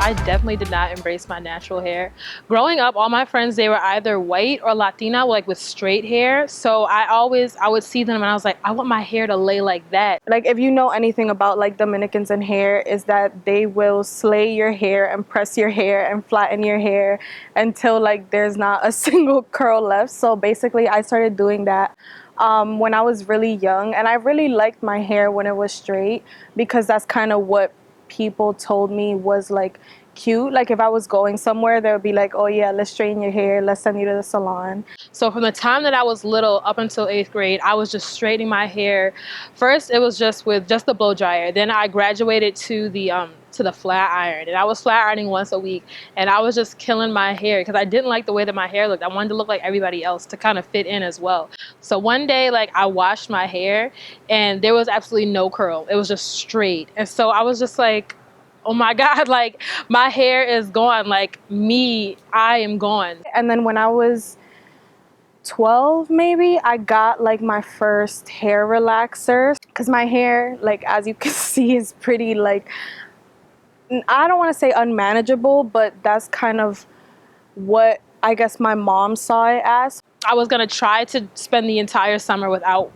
I definitely did not embrace my natural hair. Growing up, all my friends, they were either white or Latina, like with straight hair. So I would see them and I was like, I want my hair to lay like that. Like, if you know anything about like Dominicans and hair, is that they will slay your hair and press your hair and flatten your hair until like there's not a single curl left. So basically I started doing that when I was really young, and I really liked my hair when it was straight because that's kind of what people told me was like cute. Like if I was going somewhere, they would be like, oh yeah, let's straighten your hair, let's send you to the salon. So from the time that I was little up until 8th grade, I was just straightening my hair. First, it was just with just the blow dryer. Then I graduated to the flat iron, and I was flat ironing once a week, and I was just killing my hair because I didn't like the way that my hair looked. I wanted to look like everybody else to kind of fit in as well. So one day, like, I washed my hair and there was absolutely no curl. It was just straight. And so I was just like, oh my God, like my hair is gone. Like me, I am gone. And then when I was 12 maybe, I got like my first hair relaxer because my hair, like as you can see, is pretty like, I don't want to say unmanageable, but that's kind of what I guess my mom saw it as. I was gonna try to spend the entire summer without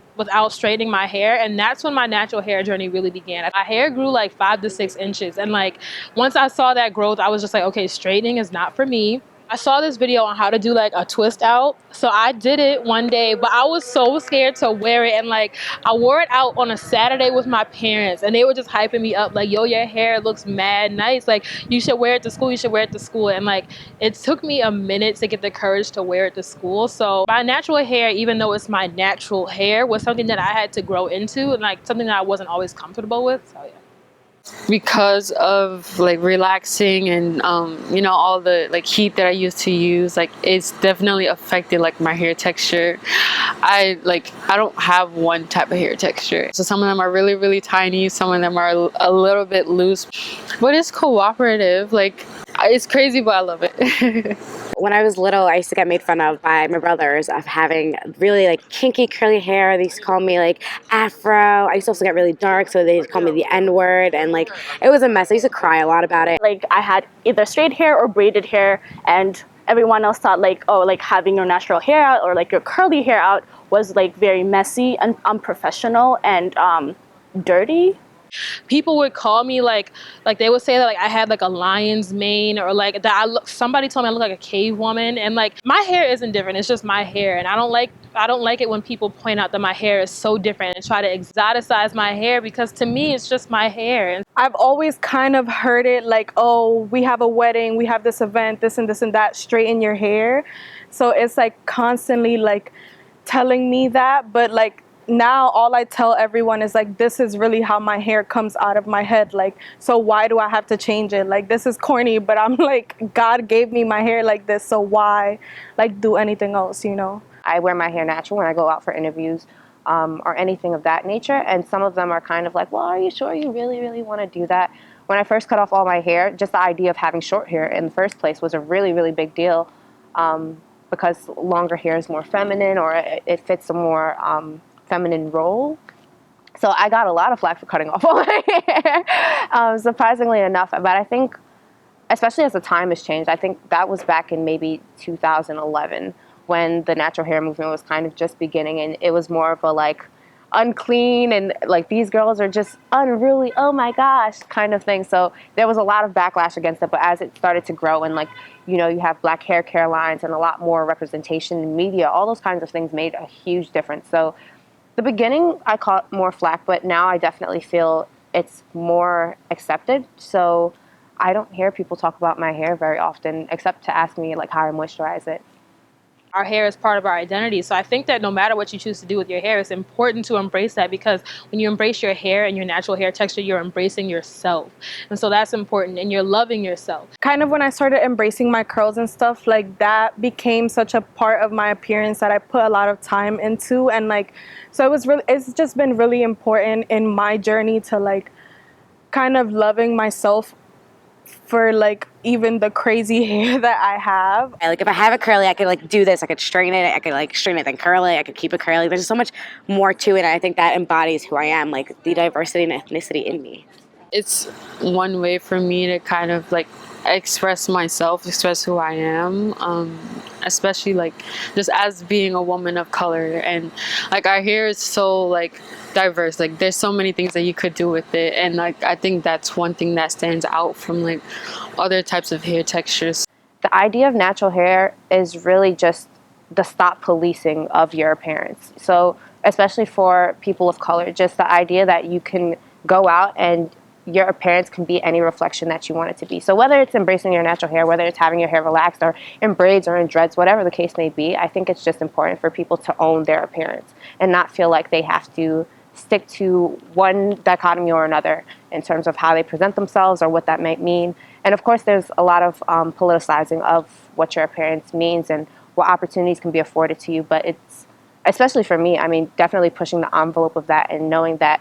straightening my hair, and that's when my natural hair journey really began. My hair grew like 5 to 6 inches, and like once I saw that growth, I was just like, okay, straightening is not for me. I saw this video on how to do like a twist out, so I did it one day, but I was so scared to wear it, and like I wore it out on a Saturday with my parents, and they were just hyping me up like, yo, your hair looks mad nice, like you should wear it to school, you should wear it to school. And like it took me a minute to get the courage to wear it to school. So my natural hair, even though it's my natural hair, was something that I had to grow into, and like something that I wasn't always comfortable with. So yeah. Because of like relaxing and you know, all the like heat that I used to use, like it's definitely affected like my hair texture. I don't have one type of hair texture, so some of them are really, really tiny, some of them are a little bit loose, but it's cooperative. Like it's crazy, but I love it. When I was little, I used to get made fun of by my brothers of having really like kinky curly hair. They used to call me like afro. I used to also get really dark, so they used to call me the N-word, and like it was a mess. I used to cry a lot about it. Like I had either straight hair or braided hair, and everyone else thought like, oh, like having your natural hair out or like your curly hair out was like very messy and unprofessional and dirty. People would call me like they would say that like I had like a lion's mane, or like that somebody told me I look like a cave woman. And like my hair isn't different, it's just my hair, and I don't like it when people point out that my hair is so different and try to exoticize my hair, because to me it's just my hair. And I've always kind of heard it like, oh, we have a wedding, we have this event, this and this and that, straighten your hair. So it's like constantly like telling me that, but like now all I tell everyone is like, this is really how my hair comes out of my head. Like, so why do I have to change it? Like, this is corny, but I'm like, God gave me my hair like this, so why like do anything else, you know? I wear my hair natural when I go out for interviews or anything of that nature, and some of them are kind of like, well, are you sure you really, really want to do that? When I first cut off all my hair, just the idea of having short hair in the first place was a really, really big deal, because longer hair is more feminine, or it fits a more feminine role. So I got a lot of flack for cutting off all my hair, surprisingly enough. But I think, especially as the time has changed, I think that was back in maybe 2011 when the natural hair movement was kind of just beginning, and it was more of a like unclean and like these girls are just unruly, oh my gosh, kind of thing. So there was a lot of backlash against it. But as it started to grow, and like, you know, you have black hair care lines and a lot more representation in media, all those kinds of things made a huge difference. So the beginning, I caught more flack, but now I definitely feel it's more accepted. So I don't hear people talk about my hair very often, except to ask me like how I moisturize it. our hair is part of our identity. So I think that no matter what you choose to do with your hair, it's important to embrace that, because when you embrace your hair and your natural hair texture, you're embracing yourself. And so that's important, and you're loving yourself. Kind of when I started embracing my curls and stuff, like that became such a part of my appearance that I put a lot of time into. And like, so it's just been really important in my journey to like kind of loving myself for like even the crazy hair that I have. Like if I have a curly, I could like do this, I could straighten it, I could like straighten it then curl it, I could keep it curly. There's so much more to it, and I think that embodies who I am, like the diversity and ethnicity in me. It's one way for me to kind of like express myself, express who I am, especially like just as being a woman of color. And like our hair is so like diverse, like there's so many things that you could do with it, and like I think that's one thing that stands out from like other types of hair textures. The idea of natural hair is really just the stop policing of your appearance. So especially for people of color, just the idea that you can go out and your appearance can be any reflection that you want it to be. So whether it's embracing your natural hair, whether it's having your hair relaxed or in braids or in dreads, whatever the case may be, I think it's just important for people to own their appearance and not feel like they have to stick to one dichotomy or another in terms of how they present themselves or what that might mean. And of course, there's a lot of politicizing of what your appearance means and what opportunities can be afforded to you. But it's, especially for me, I mean, definitely pushing the envelope of that and knowing that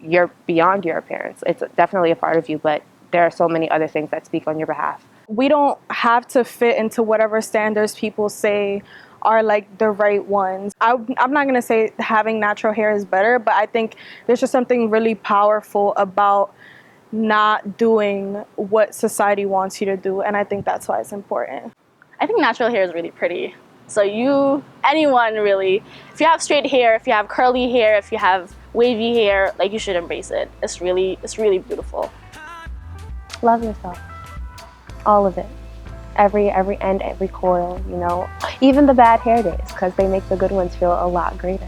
you're beyond your appearance. It's definitely a part of you, but there are so many other things that speak on your behalf. We don't have to fit into whatever standards people say are like the right ones. I'm not gonna say having natural hair is better, but I think there's just something really powerful about not doing what society wants you to do, and I think that's why it's important. I think natural hair is really pretty. So anyone really, if you have straight hair, if you have curly hair, if you have wavy hair, like you should embrace it. It's really beautiful. Love yourself. All of it. Every end, every coil, you know. Even the bad hair days, because they make the good ones feel a lot greater.